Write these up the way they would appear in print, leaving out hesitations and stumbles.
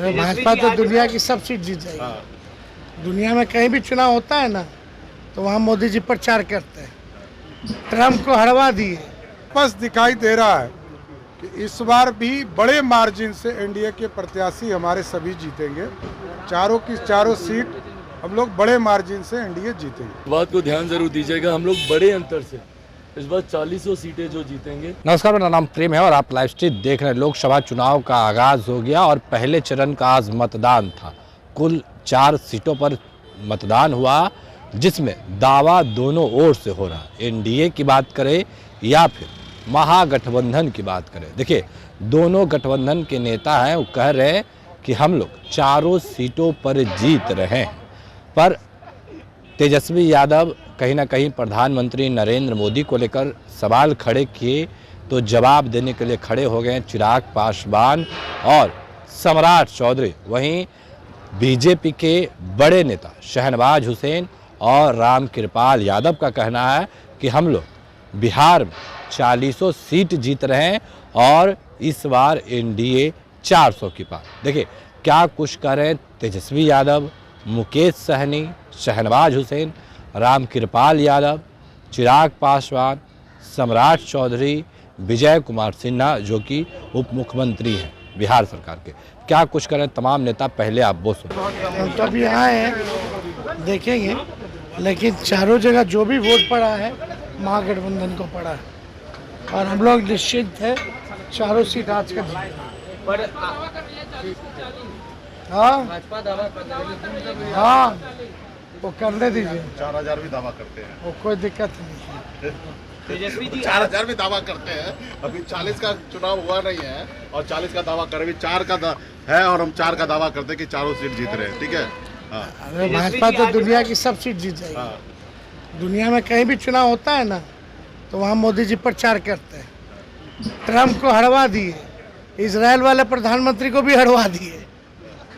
अरे भाजपा तो दुनिया की सब सीट जीत जाएगी। दुनिया में कहीं भी चुनाव होता है ना, तो वहाँ मोदी जी प्रचार करते हैं। ट्रम्प को हरवा दिए। बस दिखाई दे रहा है कि इस बार भी बड़े मार्जिन से एनडीए के प्रत्याशी हमारे सभी जीतेंगे। चारों की चारों सीट हम लोग बड़े मार्जिन से एनडीए जीतेंगे। बात को ध्यान जरूर दीजिएगा, हम लोग बड़े अंतर से इस बार 40 सीटें जो जीतेंगे। नमस्कार, मेरा नाम प्रेम है और आप लाइव स्ट्रीम देख रहे हैं। लोकसभा चुनाव का आगाज हो गया और पहले चरण का आज मतदान था। कुल 4 सीटों पर मतदान हुआ, जिसमें दावा दोनों ओर से हो रहा। एनडीए की बात करें या फिर महागठबंधन की बात करें, देखिए दोनों गठबंधन के नेता हैं, वो कह रहे हैं कि हम लोग चारों सीटों पर जीत रहे हैं। पर तेजस्वी यादव कहीं ना कहीं प्रधानमंत्री नरेंद्र मोदी को लेकर सवाल खड़े किए, तो जवाब देने के लिए खड़े हो गए चिराग पासवान और सम्राट चौधरी। वहीं बीजेपी के बड़े नेता शहनवाज हुसैन और रामकृपाल यादव का कहना है कि हम लोग बिहार में 40 सीट जीत रहे हैं और इस बार एनडीए 400 की पार। देखिए क्या कुछ कह रहे हैं तेजस्वी यादव, मुकेश सहनी, शहनवाज हुसैन, रामकृपाल यादव, चिराग पासवान, सम्राट चौधरी, विजय कुमार सिन्हा जो कि उप मुख्यमंत्री हैं बिहार सरकार के। क्या कुछ करें तमाम नेता, पहले आप वो सुनो। हम तो अभी आए हैं, देखेंगे, लेकिन चारों जगह जो भी वोट पड़ा है महागठबंधन को पड़ा है और हम लोग निश्चित है चारों सीट आज का पर हाँ वो करने दीजिए। 4000 भी दावा करते हैं, वो कोई दिक्कत नहीं है। तेजस्वी जी 4000 भी दावा करते हैं। अभी 40 का चुनाव हुआ नहीं है और 40 का दावा कर, अभी 4 का है और हम 4 का दावा करते हैं कि चारों सीट जीत रहे हैं। ठीक है। हाँ। अरे भाजपा तो दुनिया की सब सीट जीत जाएगी। दुनिया में कहीं भी चुनाव होता है ना, तो वहाँ मोदी जी प्रचार करते हैं। ट्रम्प को हरवा दिए, इजराइल वाले प्रधानमंत्री को भी हरवा दिए।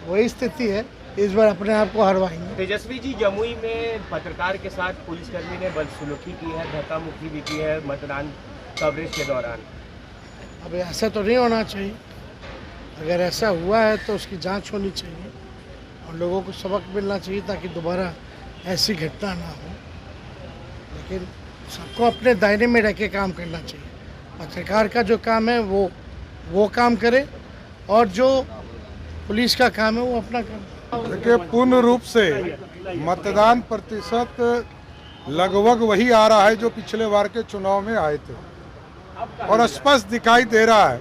वही स्थिति है, इस बार अपने आप को हरवाएंगे। तेजस्वी जी जमुई में पत्रकार के साथ पुलिसकर्मी ने बदसलूकी की है, धक्का मुक्की भी की है मतदान कवरेज के दौरान। अब ऐसा तो नहीं होना चाहिए। अगर ऐसा हुआ है तो उसकी जांच होनी चाहिए और लोगों को सबक मिलना चाहिए ताकि दोबारा ऐसी घटना ना हो। लेकिन सबको अपने दायरे में रह के काम करना चाहिए। पत्रकार का जो काम है वो काम करे और जो पुलिस का काम है वो अपना काम। देखिए पूर्ण रूप से मतदान प्रतिशत लगभग वही आ रहा है जो पिछले बार के चुनाव में आए थे और स्पष्ट दिखाई दे रहा है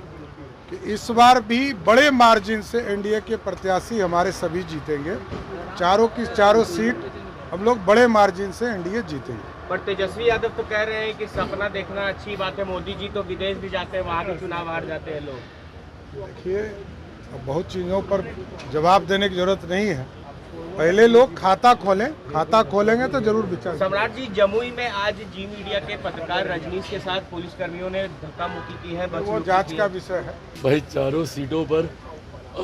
कि इस बार भी बड़े मार्जिन से एनडीए के प्रत्याशी हमारे सभी जीतेंगे। चारों की चारों सीट हम लोग बड़े मार्जिन से एनडीए जीतेंगे। पर तेजस्वी यादव तो कह रहे हैं कि सपना देखना अच्छी बात है, मोदी जी तो विदेश भी जाते हैं, वहाँ के चुनाव हार जाते हैं लोग। देखिए अब बहुत चीज़ों पर जवाब देने की जरूरत नहीं है, पहले लोग खाता खोलें, खाता खोलेंगे तो जरूर विचार। सम्राट जी जमुई में आज जी मीडिया के पत्रकार रजनीश के साथ पुलिसकर्मियों ने धक्का मुक्की की है, वो जांच का विषय है। भाई चारों सीटों पर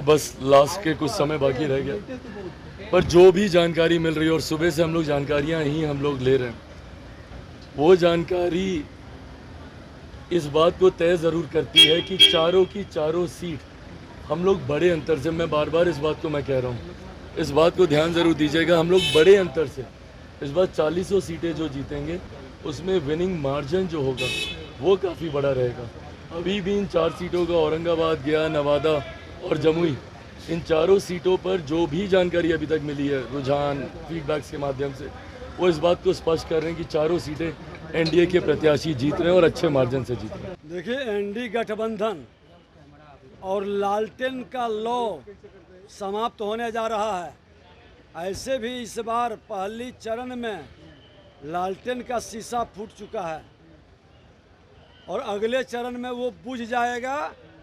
बस लास्ट के कुछ समय बाकी रह गया, पर जो भी जानकारी मिल रही है और सुबह से हम लोग जानकारियां ही हम लोग ले रहे हैं, वो जानकारी इस बात को तय ज़रूर करती है कि चारों की चारों सीट हम लोग बड़े अंतर से, मैं बार बार इस बात को मैं कह रहा हूँ, इस बात को ध्यान ज़रूर दीजिएगा, हम लोग बड़े अंतर से इस बार 40 सीटें जो जीतेंगे उसमें विनिंग मार्जिन जो होगा वो काफ़ी बड़ा रहेगा। अभी भी इन 4 सीटों का औरंगाबाद, गया, नवादा और जमुई, इन चारों सीटों पर जो भी जानकारी अभी तक मिली है रुझान फीडबैक्स के माध्यम से, वो इस बात को स्पष्ट कर रहे हैं कि चारों सीटें एनडीए के प्रत्याशी जीत रहे हैं और अच्छे मार्जिन से जीत रहे हैं। देखिए एनडीए गठबंधन और लालटेन का लौ समाप्त होने जा रहा है। ऐसे भी इस बार पहली चरण में लालटेन का शीशा फूट चुका है और अगले चरण में वो बुझ जाएगा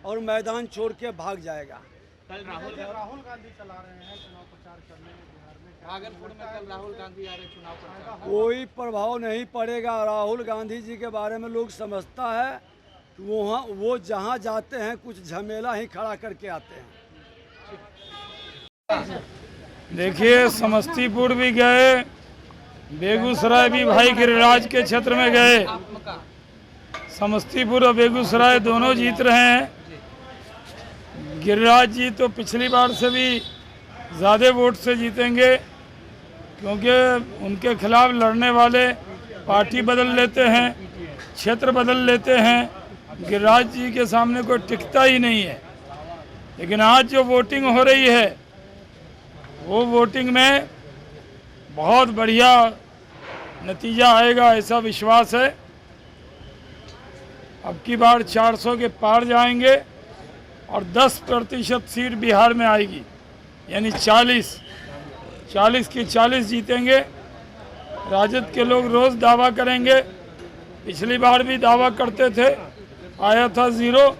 और मैदान छोड़ के भाग जाएगा। कल राहुल गांधी चला रहे हैं चुनाव प्रचार करने बिहार में, भागलपुर में कल राहुल गांधी आ रहे चुनाव प्रचार। कोई प्रभाव नहीं पड़ेगा। राहुल गांधी जी के बारे में लोग समझता है वो जहाँ जाते हैं कुछ झमेला ही खड़ा करके आते हैं। देखिए समस्तीपुर भी गए, बेगूसराय भी भाई गिरिराज के क्षेत्र में गए। समस्तीपुर और बेगूसराय दोनों जीत रहे हैं। गिरिराज जी तो पिछली बार से भी ज़्यादा वोट से जीतेंगे, क्योंकि उनके खिलाफ लड़ने वाले पार्टी बदल लेते हैं, क्षेत्र बदल लेते हैं। गिरिराज जी के सामने कोई टिकता ही नहीं है। लेकिन आज जो वोटिंग हो रही है, वो वोटिंग में बहुत बढ़िया नतीजा आएगा, ऐसा विश्वास है। अब की बार 400 के पार जाएंगे और 10% सीट बिहार में आएगी, यानी 40 की 40 जीतेंगे। राजद के लोग रोज़ दावा करेंगे, पिछली बार भी दावा करते थे, आया था 0,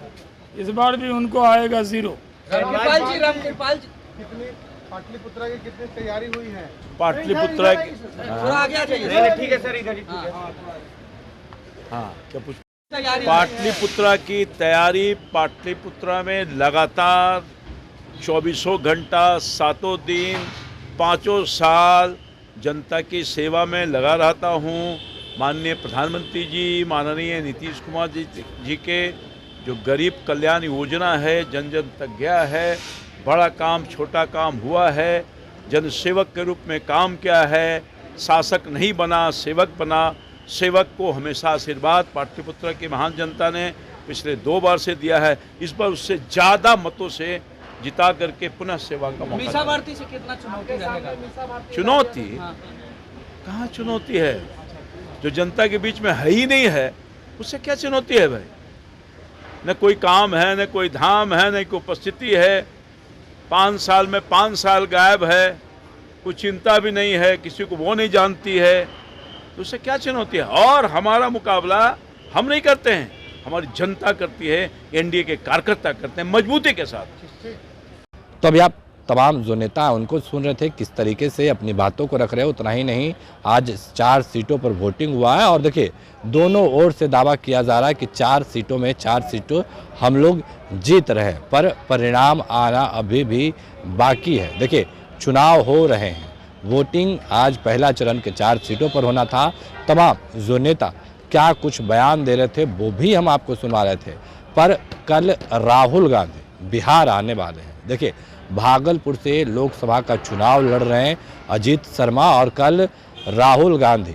इस बार भी उनको आएगा 0। रामकृपाल जी कितनी पाटलिपुत्रा की कितनी तैयारी हुई है? पाटलिपुत्रा की थोड़ा आगे आ जाइए। ठीक है सर, इधर ही ठीक है। हाँ, क्या पूछ? पाटलिपुत्रा की तैयारी, पाटलिपुत्रा में लगातार 24 घंटा 7 दिन 5 साल जनता की सेवा में लगा रहता हूँ। माननीय प्रधानमंत्री जी, माननीय नीतीश कुमार जी के जो गरीब कल्याण योजना है, जन जन तक गया है। बड़ा काम छोटा काम हुआ है, जनसेवक के रूप में काम किया है। शासक नहीं बना, सेवक बना। सेवक को हमेशा आशीर्वाद पाटलिपुत्रा की महान जनता ने पिछले 2 बार से दिया है। इस बार उससे ज़्यादा मतों से जिता करके पुनः सेवा का मौका। मीसा भारती से कितना चुनौती रहेगा? चुनौती? कहाँ चुनौती है? जो जनता के बीच में है ही नहीं है, उससे क्या चुनौती है भाई? न कोई काम है, न कोई धाम है, न कोई उपस्थिति है। 5 साल में 5 साल गायब है, कोई चिंता भी नहीं है, किसी को वो नहीं जानती है, तो उससे क्या चुनौती है? और हमारा मुकाबला हम नहीं करते हैं, हमारी जनता करती है, एनडीए के कार्यकर्ता करते हैं मजबूती के साथ। तो अभी आप तमाम जो नेता हैं उनको सुन रहे थे, किस तरीके से अपनी बातों को रख रहे हैं। उतना ही नहीं, आज 4 सीटों पर वोटिंग हुआ है और देखिए दोनों ओर से दावा किया जा रहा है कि 4 सीटों में 4 सीटों हम लोग जीत रहे हैं, पर परिणाम आना अभी भी बाकी है। देखिए चुनाव हो रहे हैं, वोटिंग आज पहला चरण के 4 सीटों पर होना था। तमाम जो नेता क्या कुछ बयान दे रहे थे वो भी हम आपको सुना रहे थे। पर कल राहुल गांधी बिहार आने वाले हैं। देखिए भागलपुर से लोकसभा का चुनाव लड़ रहे हैं अजीत शर्मा, और कल राहुल गांधी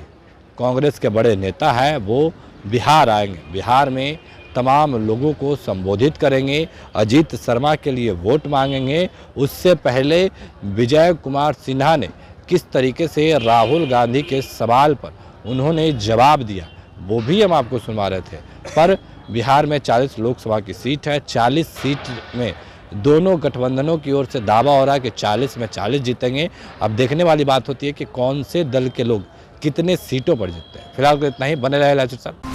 कांग्रेस के बड़े नेता हैं, वो बिहार आएंगे। बिहार में तमाम लोगों को संबोधित करेंगे, अजीत शर्मा के लिए वोट मांगेंगे। उससे पहले विजय कुमार सिन्हा ने किस तरीके से राहुल गांधी के सवाल पर उन्होंने जवाब दिया, वो भी हम आपको सुना रहे थे। पर बिहार में 40 लोकसभा की सीट है, 40 सीट में दोनों गठबंधनों की ओर से दावा हो रहा है कि 40 में 40 जीतेंगे। अब देखने वाली बात होती है कि कौन से दल के लोग कितने सीटों पर जीतते हैं। फिलहाल तो इतना ही, बने रहे लाइव साहब।